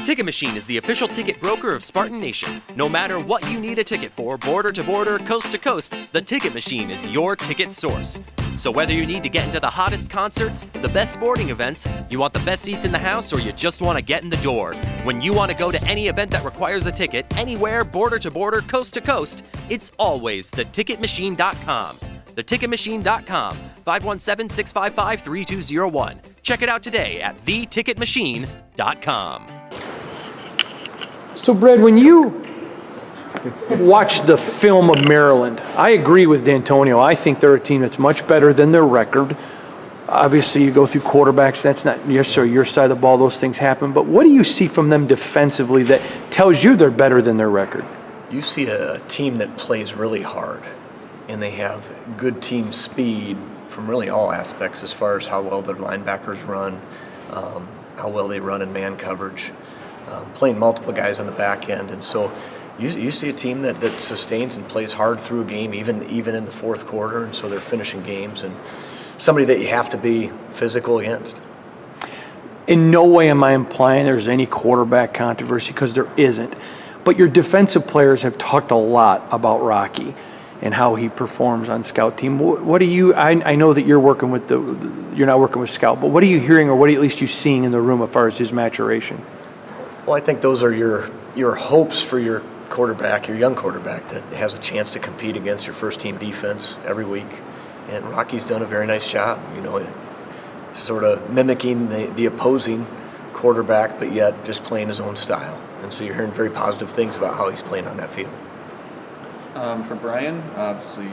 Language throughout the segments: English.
Ticket Machine is the official ticket broker of Spartan Nation. No matter what you need a ticket for, border to border, coast to coast, the Ticket Machine is your ticket source. So whether you need to get into the hottest concerts, the best sporting events, you want the best seats in the house, or you just want to get in the door, when you want to go to any event that requires a ticket, anywhere, border to border, coast to coast, it's always theticketmachine.com. Theticketmachine.com, 517-655-3201. Check it out today at theticketmachine.com. So, Brad, when you watch the film of Maryland, I agree with D'Antonio. I think they're a team that's much better than their record. Obviously, you go through quarterbacks. That's not your side of the ball. Those things happen. But what do you see from them defensively that tells you they're better than their record? You see a team that plays really hard, and they have good team speed from really all aspects as far as how well their linebackers run, how well they run in man coverage. Playing multiple guys on the back end, and so you see a team that sustains and plays hard through a game, even in the fourth quarter, and so they're finishing games, and somebody that you have to be physical against. In no way am I implying there's any quarterback controversy, because there isn't. But your defensive players have talked a lot about Rocky and how he performs on scout team. What do you? I know that you're working with you're not working with scout, but what are you hearing, or what are at least you seeing in the room as far as his maturation? Well, I think those are your hopes for your quarterback, your young quarterback that has a chance to compete against your first team defense every week. And Rocky's done a very nice job, sort of mimicking the opposing quarterback, but yet just playing his own style. And so you're hearing very positive things about how he's playing on that field. For Brian, obviously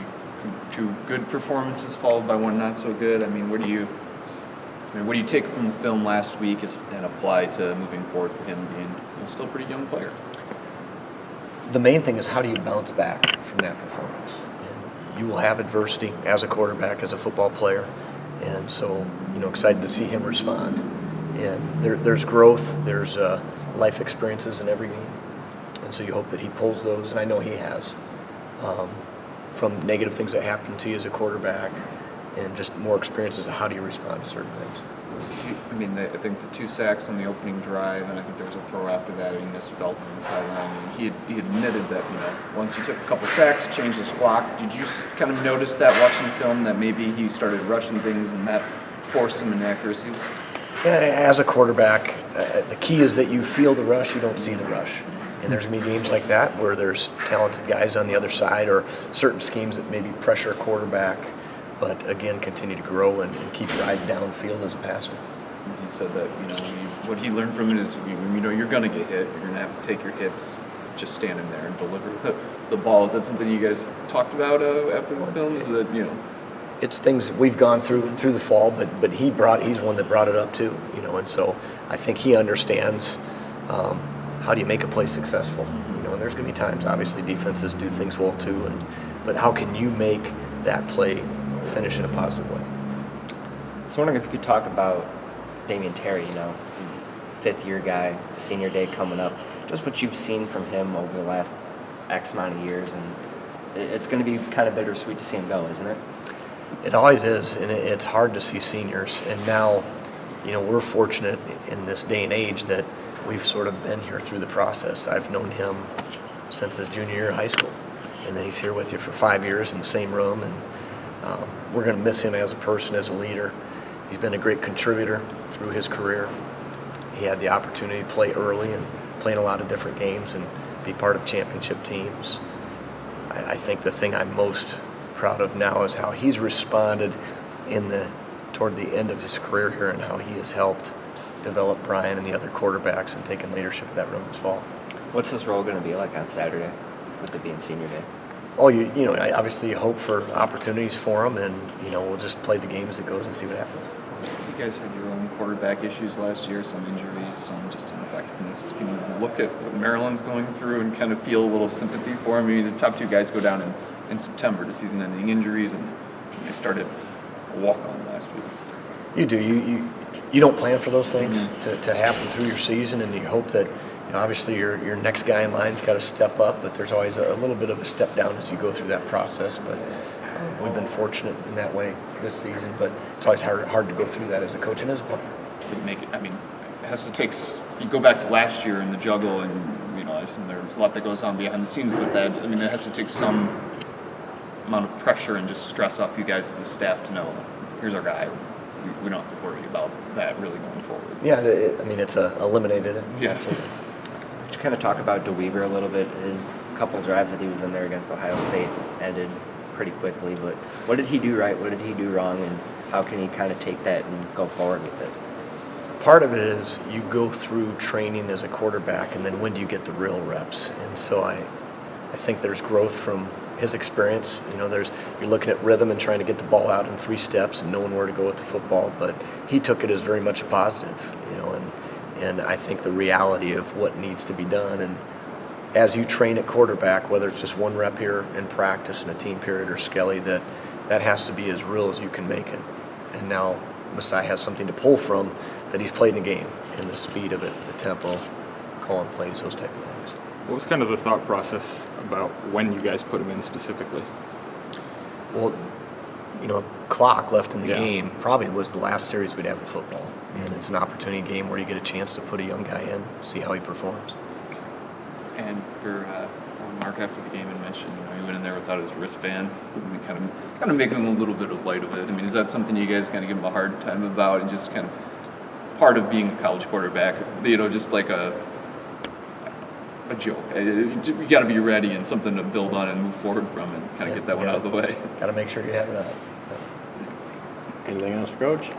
2 good performances followed by 1 not so good. What do you take from the film last week and apply to moving forward for him being still a pretty young player? The main thing is, how do you bounce back from that performance? And you will have adversity as a quarterback, as a football player, and so excited to see him respond. And there's growth, there's life experiences in every game, and so you hope that he pulls those, and I know he has, from negative things that happen to you as a quarterback, and just more experiences of how do you respond to certain things. I think the 2 sacks on the opening drive, and I think there was a throw after that, and he missed Felton on the sideline. He admitted that once he took a couple sacks, it changed his clock. Did you kind of notice that watching the film, that maybe he started rushing things and that forced some inaccuracies? Yeah, as a quarterback, the key is that you feel the rush, you don't see the rush. And there's going to be games like that where there's talented guys on the other side, or certain schemes that maybe pressure a quarterback, but again, continue to grow and keep your eyes downfield as a passer. He said that what he learned from it is you're going to get hit. You're going to have to take your hits, just standing there and deliver the ball. Is that something you guys talked about after the film? Is that It's things we've gone through the fall, but he's one that brought it up too. And so I think he understands how do you make a play successful. And there's going to be times, obviously, defenses do things well too, but how can you make that play finish in a positive way? I was wondering if you could talk about Damian Terry. He's a 5th-year guy, senior day coming up. Just what you've seen from him over the last X amount of years, and it's going to be kind of bittersweet to see him go, isn't it? It always is, and it's hard to see seniors. And now, we're fortunate in this day and age that we've sort of been here through the process. I've known him since his junior year of high school, and then he's here with you for 5 years in the same room, and we're going to miss him as a person, as a leader. He's been a great contributor through his career. He had the opportunity to play early and play in a lot of different games and be part of championship teams. I think the thing I'm most proud of now is how he's responded toward the end of his career here, and how he has helped develop Brian and the other quarterbacks and taken leadership of that room this fall. What's his role going to be like on Saturday, with it being senior day? Oh, I obviously hope for opportunities for him, and we'll just play the game as it goes and see what happens. You guys had your own quarterback issues last year, some injuries, some just ineffectiveness. Can you look at what Maryland's going through and kind of feel a little sympathy for him? The top 2 guys go down in September to season-ending injuries, and they started a walk-on last week. You do. You don't plan for those things to happen through your season, and you hope that obviously your next guy in line's got to step up, but there's always a little bit of a step down as you go through that process. But we've been fortunate in that way this season, but it's always hard to go through that as a coach and as a player. Didn't make it. It has to take you go back to last year in the juggle, and you know, there's a lot that goes on behind the scenes with that. I mean, it has to take some amount of pressure and just stress off you guys as a staff to know, here's our guy. We don't have to worry about that really going forward. Yeah, I mean, it's eliminated it. Yeah. Absolutely. Could you kind of talk about DeWeaver a little bit? His couple drives that he was in there against Ohio State ended pretty quickly, but what did he do right? What did he do wrong? And how can he kind of take that and go forward with it? Part of it is you go through training as a quarterback, and then when do you get the real reps? And so I think there's growth from his experience. You know, you're looking at rhythm and trying to get the ball out in 3 steps and knowing where to go with the football, but he took it as very much a positive, you know, and I think the reality of what needs to be done. And as you train at quarterback, whether it's just 1 rep here in practice in a team period or Skelly, that has to be as real as you can make it. And now Messiah has something to pull from that he's played in a game, and the speed of it, the tempo, calling plays, those type of things. What was kind of the thought process about when you guys put him in specifically? Well, you know, clock left in the Yeah. game probably was the last series we'd have of football. And it's an opportunity game where you get a chance to put a young guy in, see how he performs. And for Mark, after the game, had mentioned, you know, he went in there without his wristband, and we kind of making him a little bit of light of it. I mean, is that something you guys kind of give him a hard time about, and just kind of part of being a college quarterback, you know, just like a joke? You got to be ready and something to build on and move forward from, and kind of get that one out of the way. Got to make sure you have it out. Anything else, Coach?